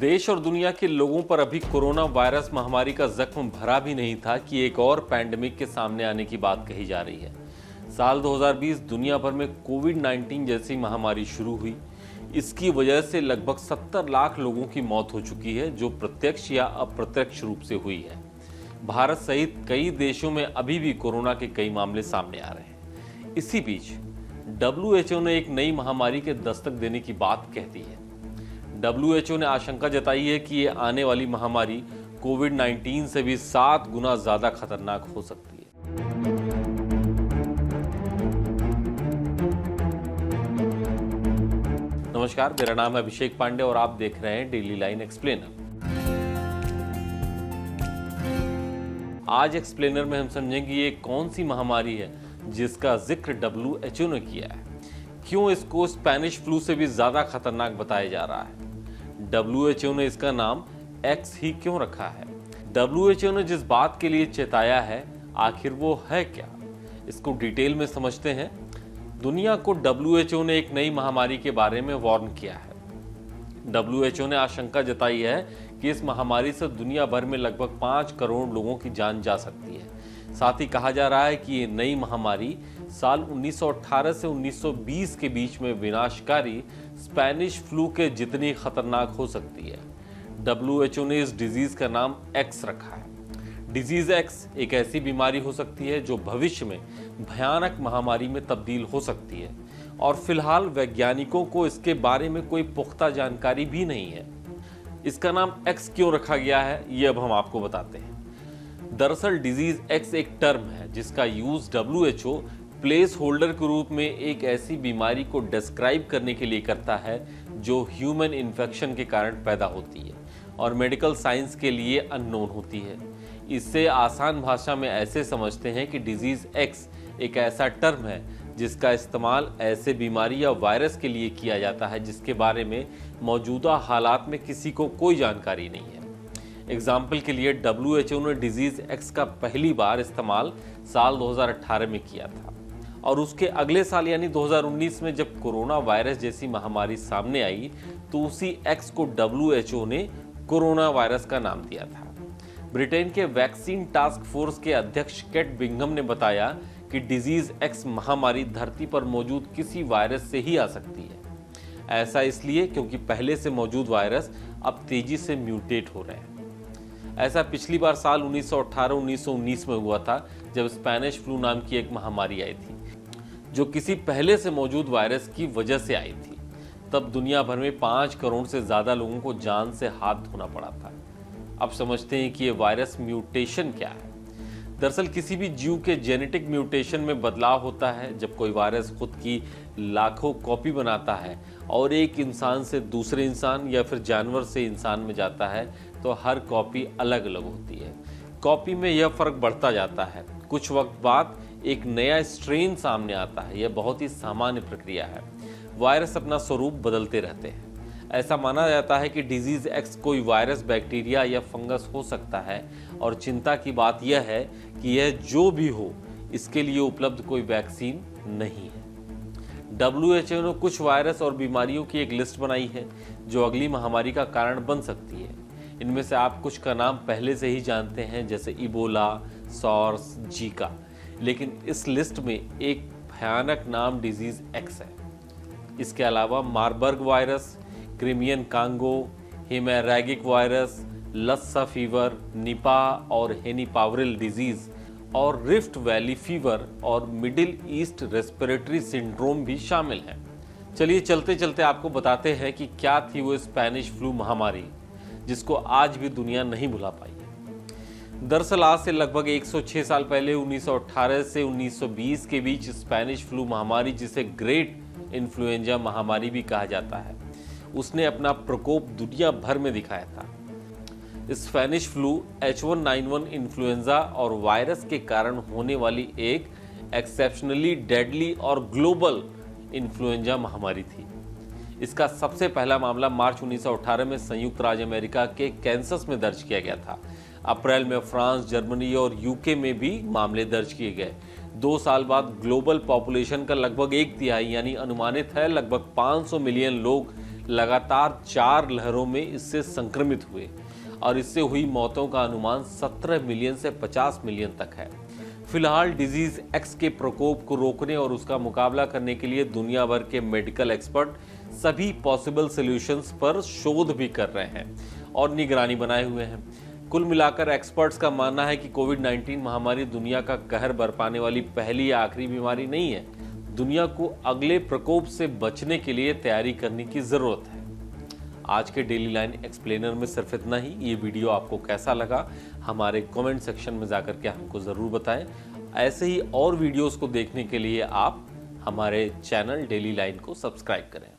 देश और दुनिया के लोगों पर अभी कोरोना वायरस महामारी का जख्म भरा भी नहीं था कि एक और पैंडेमिक के सामने आने की बात कही जा रही है। साल 2020 दुनिया भर में कोविड-19 जैसी महामारी शुरू हुई। इसकी वजह से लगभग 70 लाख लोगों की मौत हो चुकी है, जो प्रत्यक्ष या अप्रत्यक्ष रूप से हुई है। भारत सहित कई देशों में अभी भी कोरोना के कई मामले सामने आ रहे हैं। इसी बीच WHO ने एक नई महामारी के दस्तक देने की बात कह दी है। WHO ने आशंका जताई है कि ये आने वाली महामारी कोविड-19 से भी 7 गुना ज्यादा खतरनाक हो सकती है। नमस्कार, मेरा नाम है अभिषेक पांडे और आप देख रहे हैं डेली लाइन एक्सप्लेनर। आज एक्सप्लेनर में हम समझेंगे ये कौन सी महामारी है जिसका जिक्र WHO ने किया है, क्यों इसको स्पेनिश फ्लू से भी ज्यादा खतरनाक बताया जा रहा है, WHO ने इसका नाम X ही क्यों रखा है, WHO ने जिस बात के लिए चेताया है आखिर वो है क्या, इसको डिटेल में समझते हैं। दुनिया को WHO ने एक नई महामारी के बारे में वार्न किया है। WHO ने आशंका जताई है कि इस महामारी से दुनिया भर में लगभग 5 करोड़ लोगों की जान जा सकती है। साथ ही कहा जा रहा है कि ये नई महामारी साल 1918 से 1920 के बीच में विनाशकारी स्पेनिश फ्लू के जितनी खतरनाक हो सकती है। WHO ने इस डिजीज का नाम X रखा है। डिजीज X एक ऐसी बीमारी हो सकती है जो भविष्य में भयानक महामारी में तब्दील हो सकती है और फिलहाल वैज्ञानिकों को इसके बारे में कोई पुख्ता जानकारी भी नहीं है। इसका नाम X क्यों रखा गया है, ये अब हम आपको बताते हैं। दरअसल डिजीज X एक टर्म है जिसका यूज WHO प्लेस होल्डर के रूप में एक ऐसी बीमारी को डिस्क्राइब करने के लिए करता है जो ह्यूमन इन्फेक्शन के कारण पैदा होती है और मेडिकल साइंस के लिए अननोन होती है। इससे आसान भाषा में ऐसे समझते हैं कि डिजीज X एक ऐसा टर्म है जिसका इस्तेमाल ऐसे बीमारी या वायरस के लिए किया जाता है जिसके बारे में मौजूदा हालात में किसी को कोई जानकारी नहीं है। एग्जाम्पल के लिए WHO ने डिजीज X का पहली बार इस्तेमाल साल 2018 में किया था और उसके अगले साल यानी 2019 में जब कोरोना वायरस जैसी महामारी सामने आई तो उसी X को WHO ने कोरोना वायरस का नाम दिया था। ब्रिटेन के वैक्सीन टास्क फोर्स के अध्यक्ष केट बिंघम ने बताया कि डिजीज X महामारी धरती पर मौजूद किसी वायरस से ही आ सकती है। ऐसा इसलिए क्योंकि पहले से मौजूद वायरस अब तेजी से म्यूटेट हो रहे हैं। ऐसा पिछली बार साल 1918-1919 में हुआ था जब स्पेनिश फ्लू नाम की एक महामारी आई थी जो किसी पहले से मौजूद वायरस की वजह से आई थी। तब दुनिया भर में 5 करोड़ से ज्यादा लोगों को जान से हाथ धोना पड़ा था। अब समझते हैं कि ये वायरस म्यूटेशन क्या है। दरअसल किसी भी जीव के जेनेटिक म्यूटेशन में बदलाव होता है। जब कोई वायरस खुद की लाखों कॉपी बनाता है और एक इंसान से दूसरे इंसान या फिर जानवर से इंसान में जाता है तो हर कॉपी अलग अलग होती है। कॉपी में यह फर्क बढ़ता जाता है। कुछ वक्त बाद एक नया स्ट्रेन सामने आता है। यह बहुत ही सामान्य प्रक्रिया है। वायरस अपना स्वरूप बदलते रहते हैं। ऐसा माना जाता है कि डिजीज X कोई वायरस, बैक्टीरिया या फंगस हो सकता है और चिंता की बात यह है कि यह जो भी हो इसके लिए उपलब्ध कोई वैक्सीन नहीं है। WHO ने कुछ वायरस और बीमारियों की एक लिस्ट बनाई है जो अगली महामारी का कारण बन सकती है। इनमें से आप कुछ का नाम पहले से ही जानते हैं, जैसे इबोला, सॉर्स, जीका। लेकिन इस लिस्ट में एक भयानक नाम डिजीज X है। इसके अलावा Marburg virus, Crimean Congo, haemorrhagic virus, Lassa fever, Nipah और हेनिपावरिल डिजीज और रिफ्ट वैली फीवर और मिडिल ईस्ट रेस्पिरेटरी सिंड्रोम भी शामिल है। चलिए चलते चलते आपको बताते हैं कि क्या थी वो स्पेनिश फ्लू महामारी जिसको आज भी दुनिया नहीं भुला पाई है। दरअसल आज से लगभग 106 साल पहले 1918 से 1920 के बीच स्पेनिश फ्लू महामारी, जिसे ग्रेट इन्फ्लुएंजा महामारी भी कहा जाता है, उसने अपना प्रकोप दुनिया भर में दिखाया था। स्पेनिश फ्लू H1N1 इन्फ्लुएंजा और वायरस के कारण होने वाली एक एक्सेप्शनली डेडली और ग्लोबल इन्फ्लुएंजा महामारी थी। इसका सबसे पहला मामला मार्च 1918 में संयुक्त राज्य अमेरिका के कैंसस में दर्ज किया गया था। अप्रैल में फ्रांस, जर्मनी और यूके में भी मामले दर्ज किए गए। 2 साल बाद ग्लोबल पॉपुलेशन का लगभग 1/3 यानी अनुमानित है लगभग 500 मिलियन लोग लगातार 4 लहरों में इससे संक्रमित हुए और इससे हुई मौतों का अनुमान 17 मिलियन से 50 मिलियन तक है। फिलहाल डिजीज एक्स के प्रकोप को रोकने और उसका मुकाबला करने के लिए दुनिया भर के मेडिकल एक्सपर्ट सभी पॉसिबल सॉल्यूशंस पर शोध भी कर रहे हैं और निगरानी बनाए हुए हैं। कुल मिलाकर एक्सपर्ट्स का मानना है कि कोविड-19 महामारी दुनिया का कहर बरपाने वाली पहली या आखिरी बीमारी नहीं है। दुनिया को अगले प्रकोप से बचने के लिए तैयारी करने की जरूरत है। आज के डेली लाइन एक्सप्लेनर में सिर्फ इतना ही। ये वीडियो आपको कैसा लगा हमारे कमेंट सेक्शन में जाकर के हमको ज़रूर बताएं। ऐसे ही और वीडियोस को देखने के लिए आप हमारे चैनल डेली लाइन को सब्सक्राइब करें।